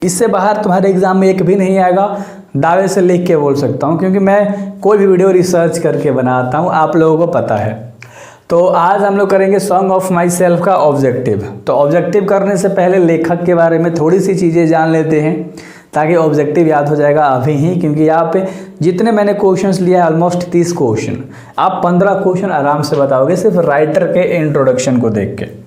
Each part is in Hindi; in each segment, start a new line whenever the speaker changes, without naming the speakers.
इससे बाहर तुम्हारे एग्जाम में एक भी नहीं आएगा, दावे से लिख के बोल सकता हूँ, क्योंकि मैं कोई भी वीडियो रिसर्च करके बनाता हूँ, आप लोगों को पता है। तो आज हम लोग करेंगे सॉन्ग ऑफ माई सेल्फ का ऑब्जेक्टिव। तो ऑब्जेक्टिव करने से पहले लेखक के बारे में थोड़ी सी चीज़ें जान लेते हैं ताकि ऑब्जेक्टिव याद हो जाएगा अभी ही, क्योंकि यहाँ पे जितने मैंने क्वेश्चंस लिया है ऑलमोस्ट 30 क्वेश्चन, आप 15 क्वेश्चन आराम से बताओगे सिर्फ राइटर के इंट्रोडक्शन को देख के।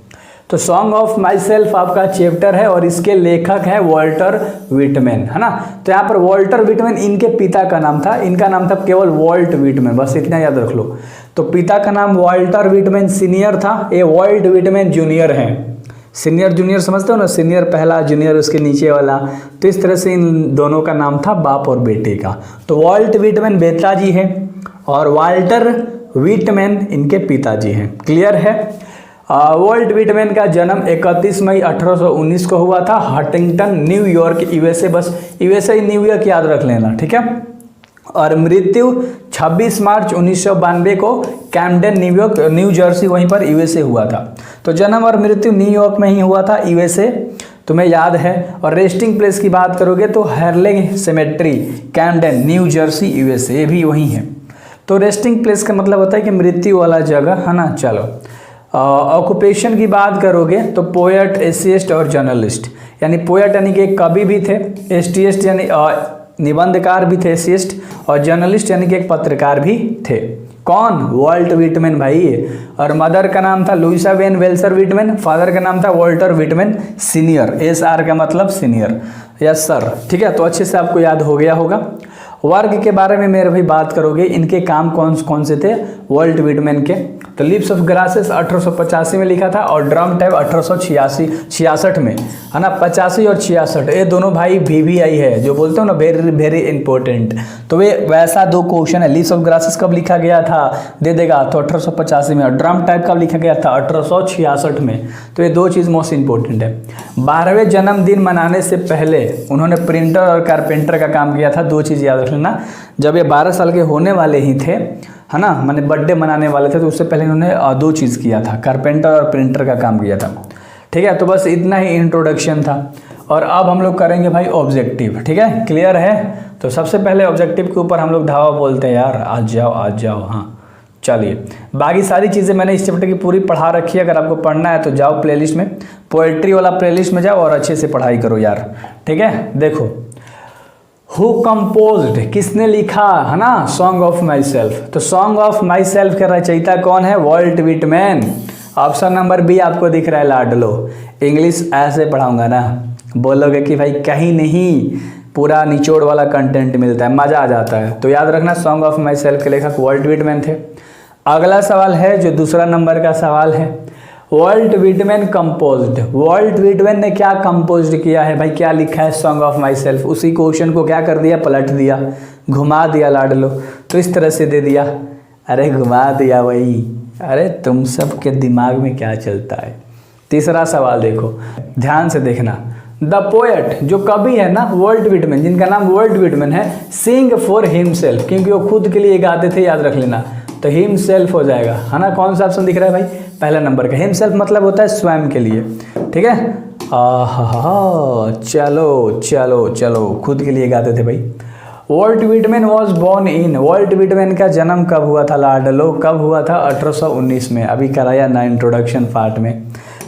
तो सॉन्ग ऑफ माई सेल्फ आपका चैप्टर है और इसके लेखक है वॉल्टर विटमैन, है ना। तो यहाँ पर वॉल्टर विटमैन इनके पिता का नाम था, इनका नाम था केवल वॉल्ट विटमैन, बस इतना याद रख लो। तो पिता का नाम वॉल्टर विटमैन सीनियर था, ये वॉल्ट विटमैन जूनियर हैं। सीनियर जूनियर समझते हो ना, सीनियर पहला, जूनियर उसके नीचे वाला। तो इस तरह से इन दोनों का नाम था बाप और बेटे का। तो वॉल्ट विटमैन पिताजी है और वॉल्टर विटमैन इनके पिताजी हैं। क्लियर है। वॉल्ट विटमैन का जन्म 31 मई 1819 को हुआ था, हंटिंगटन न्यूयॉर्क यूएसए। बस यूएसए न्यूयॉर्क याद रख लेना, ठीक है। और मृत्यु 26 मार्च 1992 को कैम्पडेन न्यूयॉर्क न्यू जर्सी वहीं पर यूएसए हुआ था। तो जन्म और मृत्यु न्यूयॉर्क में ही हुआ था, यूएसए, तुम्हें याद है। और रेस्टिंग प्लेस की बात करोगे तो Harlem cemetery Camden New Jersey USA, ये भी वहीं है। तो रेस्टिंग प्लेस का मतलब होता है कि मृत्यु वाला जगह, है ना। चलो ऑक्यूपेशन की बात करोगे तो पोएट, एसेइस्ट और जर्नलिस्ट। यानी पोएट यानी कि कवि भी थे, एसेइस्ट यानी निबंधकार भी थे एसेइस्ट, और जर्नलिस्ट यानी कि एक पत्रकार भी थे। कौन? वॉल्ट विटमैन भाई। और मदर का नाम था लुइसा वेन वेल्सर विटमैन, फादर का नाम था वॉल्टर विटमैन सीनियर, SR का मतलब सीनियर, यस सर, ठीक है। तो अच्छे से आपको याद हो गया होगा। वर्क के बारे में मेरे भाई बात करोगे, इनके काम कौन कौन से थे वॉल्ट विटमैन के। तो लिप्स ऑफ ग्रासेस 1885 में लिखा था और ड्रम टाइप 1866 में, है ना। 85 और 66 ये दोनों भाई VVI है, जो बोलते हो ना वेरी वेरी इंपॉर्टेंट। तो वे वैसा दो क्वेश्चन है। लिप्स ऑफ ग्रासेस कब लिखा गया था दे देगा, तो 1885 में। और ड्रम टाइप कब लिखा गया था 1866 में। तो ये दो चीज़ मोस्ट इंपॉर्टेंट है। 12वें जन्मदिन मनाने से पहले उन्होंने प्रिंटर और कारपेंटर का काम किया था। दो चीज़ याद रखना, जब ये 12 साल के होने वाले ही थे, है ना, माने बर्थडे मनाने वाले थे, तो उससे पहले इन्होंने दो चीज़ किया था, कारपेंटर और प्रिंटर का काम किया था, ठीक है। तो बस इतना ही इंट्रोडक्शन था। और अब हम लोग करेंगे भाई ऑब्जेक्टिव, ठीक है। क्लियर है। तो सबसे पहले ऑब्जेक्टिव के ऊपर हम लोग धावा बोलते हैं यार, आज जाओ। हाँ चलिए, बाकी सारी चीज़ें मैंने इस चैप्टर की पूरी पढ़ा रखी है। अगर आपको पढ़ना है तो जाओ प्लेलिस्ट में, पोएट्री वाला प्लेलिस्ट में जाओ और अच्छे से पढ़ाई करो यार, ठीक है। देखो, हु कंपोज्ड, किसने लिखा, है ना, सॉन्ग ऑफ माई सेल्फ। तो सॉन्ग ऑफ माई सेल्फ का रचयिता कौन है? Walt Whitman. Option number B आपको दिख रहा है, लाडलो। इंग्लिश ऐसे पढ़ाऊंगा ना, बोलोगे कि भाई कहीं नहीं, पूरा निचोड़ वाला कंटेंट मिलता है, मज़ा आ जाता है। तो याद रखना, सॉन्ग ऑफ माई सेल्फ के लेखक वॉल्ट विटमैन थे। अगला सवाल है जो दूसरा नंबर का सवाल है, Walt Whitman composed. Walt Whitman ने क्या कंपोज्ड किया है भाई, क्या लिखा है सॉन्ग ऑफ माई सेल्फ। उसी क्वेश्चन को क्या कर दिया, पलट दिया, घुमा दिया लाडलो। तो इस तरह से दे दिया, अरे घुमा दिया वही, अरे तुम सब के दिमाग में क्या चलता है। तीसरा सवाल देखो, ध्यान से देखना। द पोएट, जो कवि है ना वॉल्ट विटमैन, जिनका नाम वॉल्ट विटमैन है, सिंग फॉर हिमसेल्फ, क्योंकि वो खुद के लिए गाते थे, याद रख लेना। तो हिमसेल्फ हो जाएगा, है ना। कौन सा ऑप्शन दिख रहा है भाई, पहला नंबर का। हिमसेल्फ मतलब होता है स्वयं के लिए, ठीक है। चलो, खुद के लिए गाते थे भाई। Walt Whitman was born in, Walt Whitman का जन्म कब हुआ था लाडलो, कब हुआ था 1819 में, अभी कराया ना इंट्रोडक्शन पार्ट में।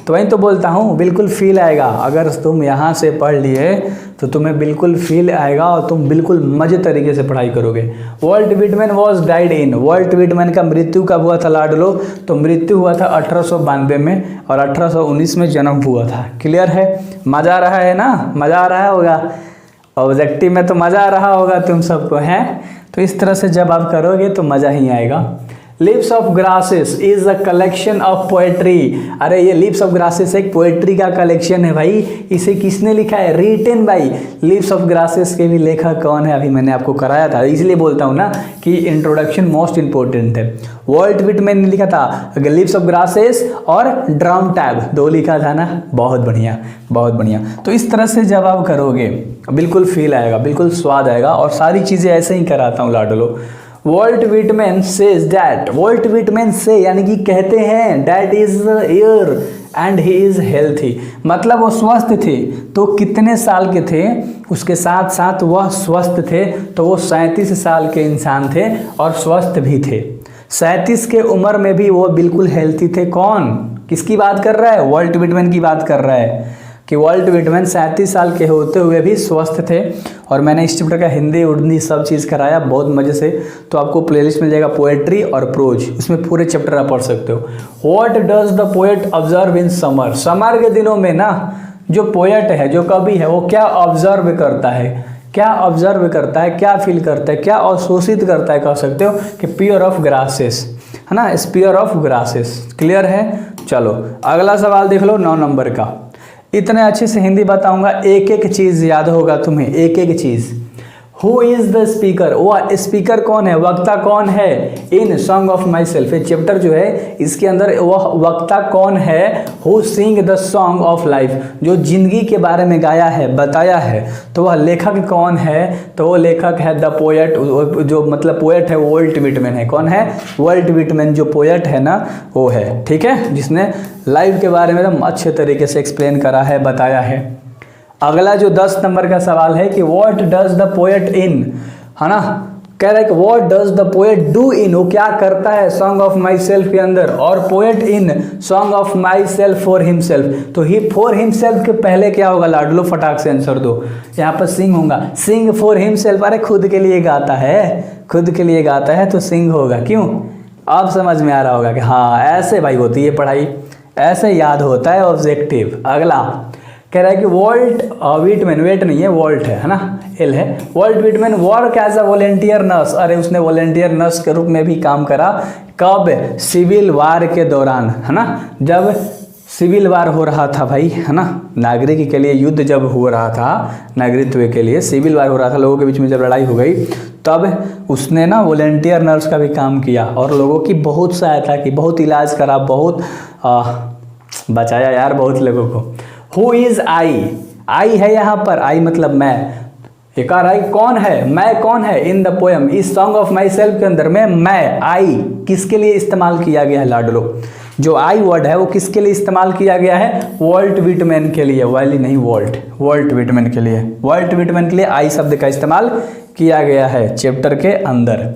तो वहीं तो बोलता हूँ, बिल्कुल फील आएगा। अगर तुम यहाँ से पढ़ लिए तो तुम्हें बिल्कुल फील आएगा और तुम बिल्कुल मजे तरीके से पढ़ाई करोगे। Walt Whitman was died in, Walt Whitman का मृत्यु कब हुआ था लाडलो, तो मृत्यु हुआ था 1892 में और 1819 में जन्म हुआ था। क्लियर है। मज़ा आ रहा है ना, मज़ा आ रहा होगा, ऑब्जेक्टिव में तो मज़ा आ रहा होगा तुम सबको, हैं। तो इस तरह से जब आप करोगे तो मज़ा ही आएगा। Lips of grasses is a collection of poetry. अरे ये लिप्स ऑफ ग्रासेस एक पोएट्री का कलेक्शन है भाई। इसे किसने लिखा है? Written by. Lips of grasses के भी लेखक कौन है, अभी मैंने आपको कराया था, इसलिए बोलता हूँ ना कि इंट्रोडक्शन मोस्ट इंपॉर्टेंट है। वॉल्ट विटमैन ने लिखा था लिप्स ऑफ ग्रासेस और ड्रम टैब, दो लिखा था ना। बहुत बढ़िया, बहुत बढ़िया। तो इस तरह से जब आप करोगे बिल्कुल फील आएगा, बिल्कुल स्वाद आएगा। और सारी चीज़ें ऐसे ही कराता हूँ लाडलो। Walt Whitman says that, Walt Whitman से यानी कि कहते हैं, that is air and he is healthy, मतलब वो स्वस्थ थे। तो कितने साल के थे, उसके साथ साथ वह स्वस्थ थे, तो वो 37 साल के इंसान थे और स्वस्थ भी थे। 37 के उम्र में भी वो बिल्कुल हेल्थी थे। कौन, किसकी बात कर रहा है? वॉल्ट विटमैन की बात कर रहा है कि वॉल्ट विटमैन 37 साल के होते हुए भी स्वस्थ थे। और मैंने इस चैप्टर का हिंदी उर्दू सब चीज़ कराया बहुत मज़े से, तो आपको प्लेलिस्ट मिल जाएगा पोएट्री और प्रोज, उसमें पूरे चैप्टर आप पढ़ सकते हो। What does the poet observe in summer, summer के दिनों में ना जो पोएट है, जो कवि है, वो क्या ऑब्जर्व करता है, क्या ऑब्जर्व करता है, क्या फील करता है, क्या अवशोषित करता है, कह सकते हो कि पियर ऑफ ग्रासेस, है ना, स्पीयर ऑफ ग्रासेस। क्लियर है? चलो अगला सवाल देख लो 9 नंबर का। इतने अच्छे से हिंदी बताऊंगा, एक एक चीज़ याद होगा तुम्हें, एक एक चीज़। हु इज़ द स्पीकर, वह स्पीकर कौन है, वक्ता कौन है in song of my self. ये चैप्टर जो है इसके अंदर वह वक्ता कौन है, who sing the song of life, जो जिंदगी के बारे में गाया है, बताया है। तो वह लेखक कौन है, तो वो लेखक है द पोएट, जो मतलब पोएट है वॉल्ट विटमैन है। कौन है? वॉल्ट विटमैन, जो पोएट है ना वो है, ठीक है, जिसने लाइफ के बारे में एकदम अच्छे तरीके से एक्सप्लेन करा है, बताया है। अगला जो 10 नंबर का सवाल है कि what does the poet in, है ना, कह रहा है कि what does the poet do in, वो क्या करता है सॉन्ग ऑफ माई सेल्फ के अंदर, और poet in song of my self for himself. तो ही फॉर हिमसेल्फ के पहले क्या होगा लाडलो, फटाक से आंसर दो। यहाँ पर सिंग होगा, सिंग फॉर हिमसेल्फ, अरे खुद के लिए गाता है, खुद के लिए गाता है तो सिंग होगा। क्यों? अब समझ में आ रहा होगा कि हाँ ऐसे भाई होती है पढ़ाई, ऐसे याद होता है ऑब्जेक्टिव। अगला कह रहा है कि वॉल्ट विटमैन, वेट नहीं है वॉल्ट है ना, एल है, Walt Whitman work as a volunteer nurse, अरे उसने वॉलेंटियर नर्स के रूप में भी काम करा। कब? सिविल वार के दौरान, है ना, जब सिविल वार हो रहा था भाई, है ना, नागरिक के लिए युद्ध जब हो रहा था, नागरिकत्व के लिए सिविल वार हो रहा था, लोगों के बीच में जब लड़ाई हो गई, तब उसने ना वॉलेंटियर नर्स का भी काम किया और लोगों की बहुत सहायता की, बहुत इलाज करा, बहुत बचाया यार बहुत लोगों को। हु इज़ आई, आई है यहाँ पर, आई मतलब मैं। एक और आई कौन है, मैं कौन है इन द पोएम, इस सॉन्ग ऑफ माई सेल्फ के अंदर में मैं, आई किसके लिए इस्तेमाल किया गया है लाडलो, जो आई वर्ड है वो किसके लिए इस्तेमाल किया गया है, वॉल्ट विटमैन के लिए, वाली नहीं वॉल्ट, वॉल्ट विटमैन के लिए, वॉल्ट विटमैन के लिए आई शब्द का इस्तेमाल किया गया है चैप्टर के अंदर।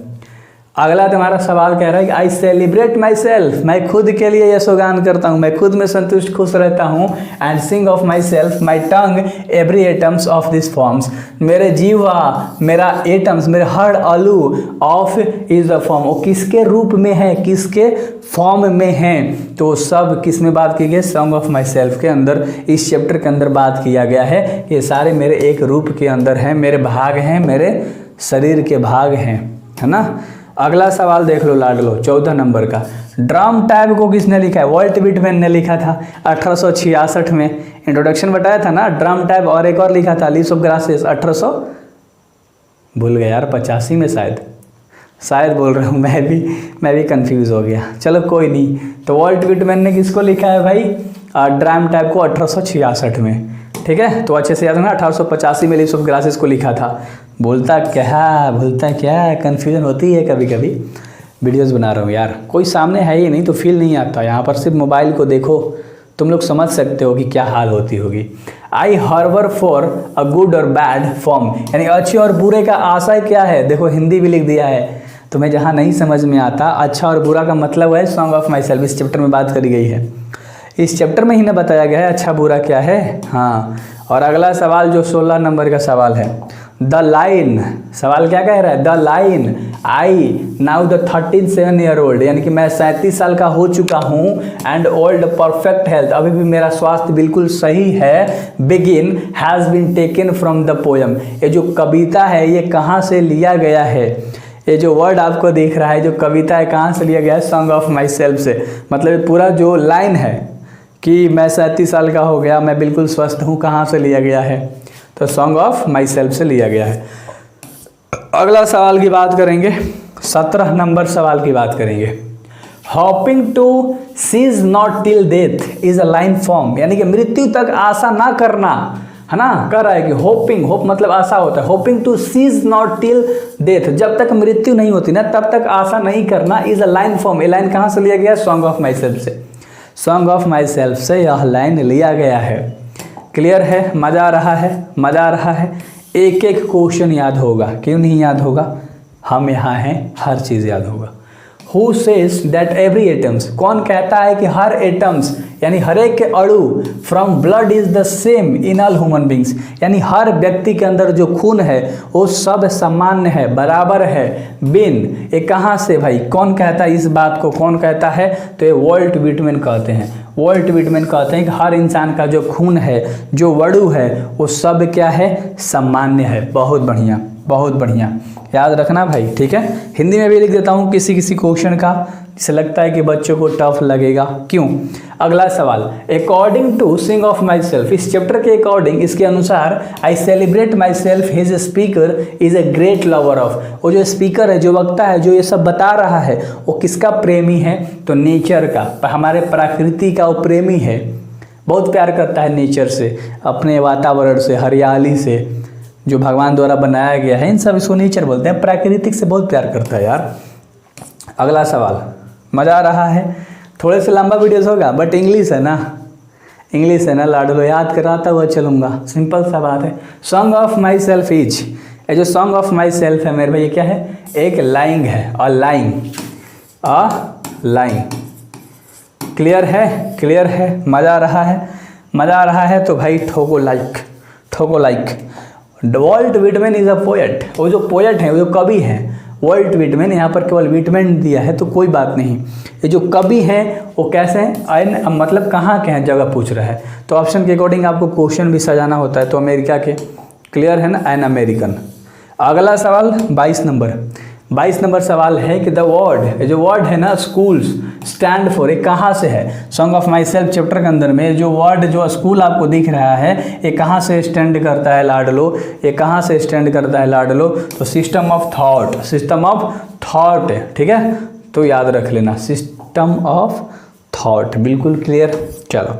अगला तुम्हारा सवाल कह रहा है कि आई सेलिब्रेट माई सेल्फ, मैं खुद के लिए यशोगान करता हूँ, मैं खुद में संतुष्ट खुश रहता हूँ। And Singh of my self my tongue every atoms of this forms, मेरे जीवा, मेरा एटम्स, मेरे हर अलू ऑफ इज द फॉर्म, वो किसके रूप में है, किसके फॉर्म में है, तो सब किस में बात की गई, सॉन्ग ऑफ माई सेल्फ के अंदर, इस चैप्टर के अंदर बात किया गया है। ये सारे मेरे एक रूप के अंदर हैं, मेरे भाग हैं, मेरे शरीर के भाग हैं, है ना। अगला सवाल देख लो लाडलो 14 नंबर का। ड्रम टैब को किसने लिखा है, वॉल्ट विटमैन ने लिखा था 1866 में, इंट्रोडक्शन बताया था ना, ड्रम टैब, और एक और लिखा था लीव्स ऑफ ग्रासेस 1800 भूल गया यार 85 में, शायद बोल रहा हूँ, मैं भी कंफ्यूज हो गया, चलो कोई नहीं। तो वॉल्ट विटमैन ने किसको लिखा है भाई, ड्रम टैब को 1866 में, ठीक है। तो अच्छे से याद रखना 1885 में लीव्स ऑफ ग्रासेस को लिखा था। भूलता क्या, कन्फ्यूजन होती है कभी कभी, वीडियोस बना रहा हूँ यार, कोई सामने है ही नहीं तो फील नहीं आता, यहाँ पर सिर्फ मोबाइल को देखो तुम लोग समझ सकते हो कि क्या हाल होती होगी। आई हार्बर फॉर अ गुड और बैड फॉर्म, यानी अच्छे और बुरे का आशय क्या है, देखो हिंदी भी लिख दिया है, तुम्हें जहाँ नहीं समझ में आता, अच्छा और बुरा का मतलब है सॉन्ग ऑफ माई सेल्फ, इस चैप्टर में बात करी गई है, इस चैप्टर में ही ना बताया गया है अच्छा बुरा क्या है। हाँ, और अगला सवाल जो 16 नंबर का सवाल है, द लाइन, सवाल क्या कह रहा है, the line I now the 37 year old, यानी कि मैं 37 साल का हो चुका हूँ, एंड ओल्ड परफेक्ट हेल्थ, अभी भी मेरा स्वास्थ्य बिल्कुल सही है, begin has been taken from the poem, ये जो कविता है ये कहाँ से लिया गया है, ये जो वर्ड आपको दिख रहा है, जो कविता है कहाँ से लिया गया है, सॉन्ग ऑफ माई सेल्फ से, मतलब पूरा जो लाइन है कि मैं 37 साल का हो गया, मैं बिल्कुल स्वस्थ हूँ, कहाँ से लिया गया है, तो सॉन्ग ऑफ माई सेल्फ से लिया गया है। अगला सवाल की बात करेंगे, 17 नंबर सवाल की बात करेंगे। Hopping to cease not till death is a line form, यानी कि मृत्यु तक आशा ना करना, है ना, कर रहा है कि होपिंग, होप मतलब आशा होता है, hoping to cease not till death, जब तक मृत्यु नहीं होती ना तब तक आशा नहीं करना, इज अ लाइन फॉर्म, ये लाइन कहाँ से लिया गया, सॉन्ग ऑफ माई सेल्फ से। सॉन्ग ऑफ माई सेल्फ से यह लाइन लिया गया है। क्लियर है? मज़ा आ रहा है? मज़ा आ रहा है? एक एक क्वेश्चन याद होगा, क्यों नहीं याद होगा? हम यहाँ हैं, हर चीज़ याद होगा। Who says that every atoms, कौन कहता है कि हर एटम्स यानी हर एक के अणु from blood is the same in all human beings, यानी हर व्यक्ति के अंदर जो खून है वो सब सामान्य है, बराबर है। बिन, ये कहाँ से भाई, कौन कहता है इस बात को, कौन कहता है? तो ये वॉल्ट विटमैन कहते हैं। वॉल्ट विटमैन कहते हैं कि हर इंसान का जो खून है, जो अणु है, वो सब क्या है? सामान्य है। बहुत बढ़िया, बहुत बढ़िया, याद रखना भाई, ठीक है। हिंदी में भी लिख देता हूँ किसी किसी क्वेश्चन का जिसे लगता है कि बच्चों को टफ लगेगा, क्यों। अगला सवाल, according to sing of my self, इस चैप्टर के अकॉर्डिंग, इसके अनुसार, I celebrate my self his speaker is a great lover of, वो जो स्पीकर है, जो वक्ता है, जो ये सब बता रहा है, वो किसका प्रेमी है? तो नेचर का, हमारे प्रकृति का वो प्रेमी है। बहुत प्यार करता है नेचर से, अपने वातावरण से, हरियाली से, जो भगवान द्वारा बनाया गया है, इन सब इसको नेचर बोलते हैं। प्राकृतिक से बहुत प्यार करता है यार। अगला सवाल, मज़ा आ रहा है? थोड़े से लंबा वीडियोस होगा बट इंग्लिश है ना, इंग्लिश है ना लाडलो, याद कराता हुआ चलूँगा, सिंपल सा बात है। Song of my self is, ये जो सॉन्ग ऑफ माई सेल्फ है मेरे भाई, ये क्या है? एक लाइन है, और लाइन, अ लाइन। क्लियर है? क्लियर है? मज़ा आ रहा है? मज़ा आ रहा है तो भाई ठोको लाइक, ठोको like. Walt Whitman is a poet, वो जो पोएट है, वो जो कवि हैं, वॉल्ट विटमैन, यहाँ पर केवल विटमैन दिया है तो कोई बात नहीं। ये जो कवि हैं वो कैसे हैं? मतलब कहाँ के हैं, जगह पूछ रहा है, तो ऑप्शन के अकॉर्डिंग आपको क्वेश्चन भी सजाना होता है, तो अमेरिका के। क्लियर है ना? An American. अगला सवाल 22 नंबर, 22 नंबर सवाल है कि द वर्ड, जो वर्ड है ना स्कूल्स स्टैंड फॉर, ये कहाँ से है? Song of my self chapter के अंदर में जो वर्ड, जो स्कूल आपको दिख रहा है, ये कहाँ से स्टैंड करता है लाडलो? ये कहाँ से स्टैंड करता है लाडलो? तो system of thought, system of thought, ठीक है, तो याद रख लेना, सिस्टम ऑफ थॉट। बिल्कुल क्लियर। चलो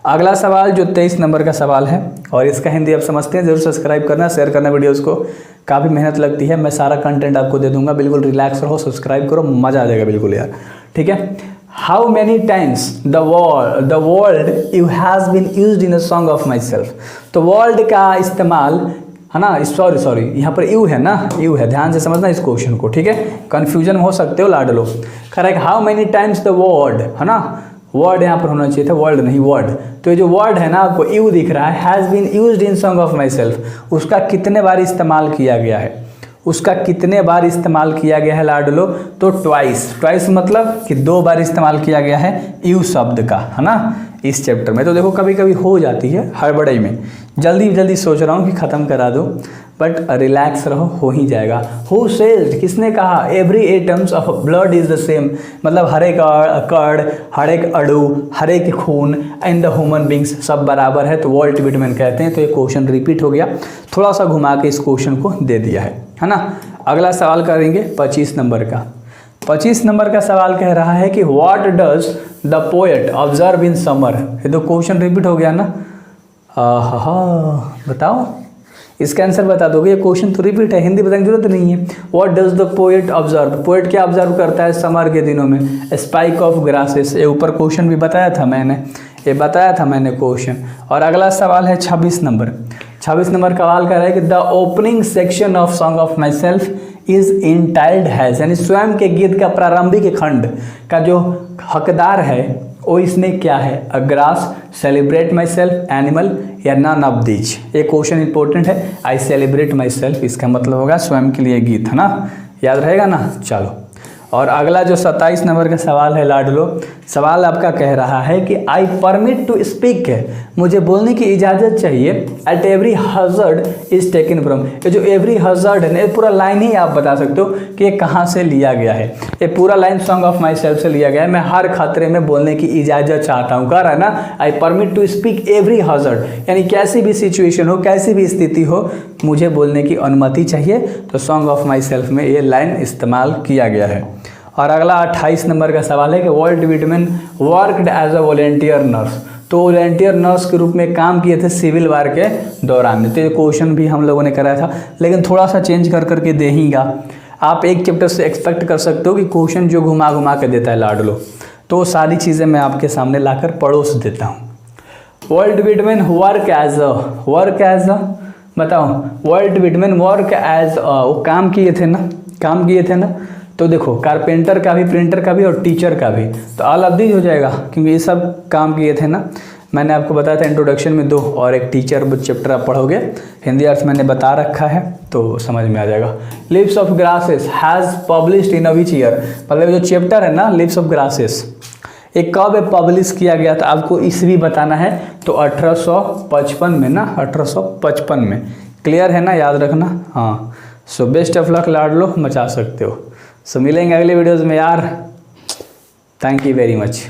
अगला सवाल जो 23 नंबर का सवाल है, और इसका हिंदी आप समझते हैं, जरूर सब्सक्राइब करना, शेयर करना वीडियोज़ को, काफ़ी मेहनत लगती है, मैं सारा कंटेंट आपको दे दूंगा, बिल्कुल रिलैक्स रहो, सब्सक्राइब करो, मज़ा आ जाएगा बिल्कुल यार, ठीक है। How many times the world you has been used in a song of my self, तो वर्ल्ड का इस्तेमाल है ना, सॉरी यहाँ पर यू है ना, यू है, ध्यान से समझना इस क्वेश्चन को, ठीक है, कन्फ्यूजन हो सकते हो लाडलो। Correct, how many times the word, है ना, वर्ड यहाँ पर होना चाहिए था, वर्ल्ड नहीं वर्ड, तो ये जो वर्ड है ना आपको यू दिख रहा है, has been used in song of my self, उसका कितने बार इस्तेमाल किया गया है, उसका कितने बार इस्तेमाल किया गया है लाडलो? तो ट्वाइस, ट्वाइस मतलब कि 2 बार इस्तेमाल किया गया है यू शब्द का, है ना, इस चैप्टर में। तो देखो कभी कभी हो जाती है हड़बड़ाई में, जल्दी जल्दी सोच रहा हूँ कि ख़त्म करा दूँ, बट रिलैक्स रहो, हो ही जाएगा। हु सेड, किसने कहा? Every atoms of blood is the same, मतलब हर एक कण, हर एक अणु, हर एक खून इन द ह्यूमन बींग्स सब बराबर है, तो वॉल्ट विटमैन कहते हैं। तो ये क्वेश्चन रिपीट हो गया, थोड़ा सा घुमा के इस क्वेश्चन को दे दिया है ना। अगला सवाल करेंगे 25 नंबर का। 25 नंबर का सवाल कह रहा है कि what does the poet observe in summer. ये तो क्वेश्चन रिपीट हो गया ना, बताओ इसका आंसर बता दोगे, ये क्वेश्चन तो रिपीट है, हिंदी बताने की जरूरत नहीं है। What does the poet observe, poet क्या ऑब्जर्व करता है समर के दिनों में? स्पाइक ऑफ ग्रासेस, ये ऊपर क्वेश्चन भी बताया था मैंने, ये बताया था मैंने क्वेश्चन। और अगला सवाल है 26 नंबर। 26 नंबर सवाल कर रहा है कि the opening section of song of my self is entitled has, यानी स्वयं के गीत का प्रारंभिक खंड का जो हकदार है वो इसमें क्या है? अ grass, celebrate my self, animal, या नन ऑफ दीज। ये क्वेश्चन इंपॉर्टेंट है। आई सेलिब्रेट माई सेल्फ, इसका मतलब होगा स्वयं के लिए गीत, है ना, याद रहेगा ना। चलो, और अगला जो 27 नंबर का सवाल है लाडलो, सवाल आपका कह रहा है कि आई परमिट टू स्पीक है, मुझे बोलने की इजाज़त चाहिए, at every hazard is taken from. ये जो एवरी हज़र्ड है ना, ये पूरा लाइन ही आप बता सकते हो कि ये कहाँ से लिया गया है। ये पूरा line song of my self से लिया गया है। मैं हर खतरे में बोलने की इजाज़त चाहता हूँ, कह रहा है ना, आई परमिट टू स्पीक एवरी हज़र्ड, यानी कैसी भी सिचुएशन हो, कैसी भी स्थिति हो, मुझे बोलने की अनुमति चाहिए। तो सॉन्ग ऑफ माई सेल्फ में ये लाइन इस्तेमाल किया गया है। और अगला 28 नंबर का सवाल है कि Walt Whitman worked as a volunteer nurse, तो वॉलेंटियर नर्स के रूप में काम किए थे सिविल वार के दौरान। तो ये क्वेश्चन भी हम लोगों ने कराया था, लेकिन थोड़ा सा चेंज कर करके देगा। आप एक चैप्टर से एक्सपेक्ट कर सकते हो कि क्वेश्चन जो घुमा घुमा के देता है लाडलो, तो सारी चीज़ें मैं आपके सामने लाकर परोस देता हूँ। Walt Whitman work as a बताओ, वर्ल्ड विटमैन वर्क एज वो काम किए थे ना। तो देखो कारपेंटर का भी, प्रिंटर का भी और टीचर का भी, तो ऑल ऑफ दीज हो जाएगा क्योंकि ये सब काम किए थे ना। मैंने आपको बताया था इंट्रोडक्शन में 2 और एक टीचर चैप्टर आप पढ़ोगे, हिंदी अर्थ मैंने बता रखा है तो समझ में आ जाएगा। Leaves of grasses has published in which year, मतलब जो चैप्टर है ना लीव्स ऑफ ग्रासेस, ये कब पब्लिश किया गया था आपको ईस्वी बताना है, तो 1855 में ना, 1855 में। क्लियर है ना, याद रखना। हाँ, सो बेस्ट ऑफ लक लाडलो, मचा सकते हो। सो मिलेंगे अगले वीडियोज़ में यार। Thank you very much.